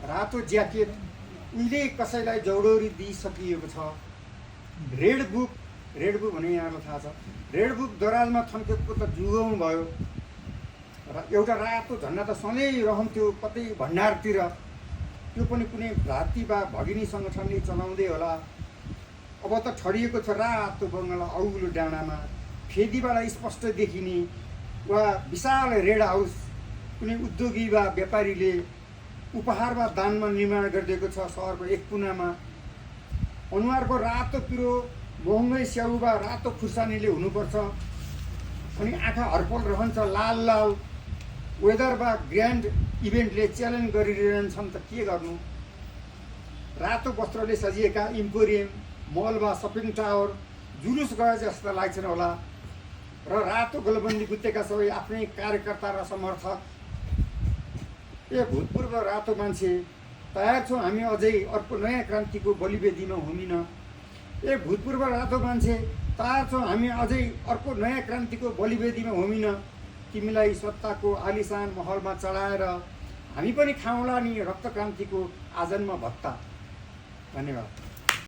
रातो ज्याकेट उहिले कसैलाई जौडोरी दिइसकिएको छ। रेड बुक भने यहाँलाई थाहा छ, रेड बुक दराजमा थन्केको त जुगौँ भयो। र एउटा रातो झन्डा त सधैँ रहन्थ्यो कतै भण्डारतिर, त्यो पनि कुनै भ्रातृ वा भगिनी सङ्गठनले चलाउँदै होला। अब त ठडिएको छ रातो बङ्गला औलो डाँडामा, फेदीबाट स्पष्ट देखिने। वा विशाल रेड हाउस कुनै उद्योगी वा व्यापारीले उपहार वा दानमा निर्माण गरिदिएको छ सहरको एक कुनामा। अनुहारको रातो पिरो महँगै स्याउ वा रातो खुर्सानीले हुनुपर्छ। अनि आँखा हर्पल रहन्छ लाल लाल। वेदर वा ग्रान्ड इभेन्टले च्यालेन्ज गरिरहन्छन् त के गर्नु। रातो वस्त्रले सजिएका इम्पोरियम, मल वा सपिङ टावर जुलुस गए जस्ता लाग्छन् होला। र रातो गलबन्दी गुत्तेका सबै आफ्नै कार्यकर्ता र समर्थक। ए भूतपूर्व रातो मान्छे, तयार छौँ हामी अझै अर्को नयाँ क्रान्तिको बलिवेदीमा होमिन। ए भूतपूर्व रातो मान्छे, तयार छौँ हामी अझै अर्को नयाँ क्रान्तिको बलिवेदीमा होमिन। तिमीलाई सत्ताको आलिसान महलमा चढाएर हामी पनि खाउँला नि रक्त क्रान्तिको आजन्म भत्ता। धन्यवाद।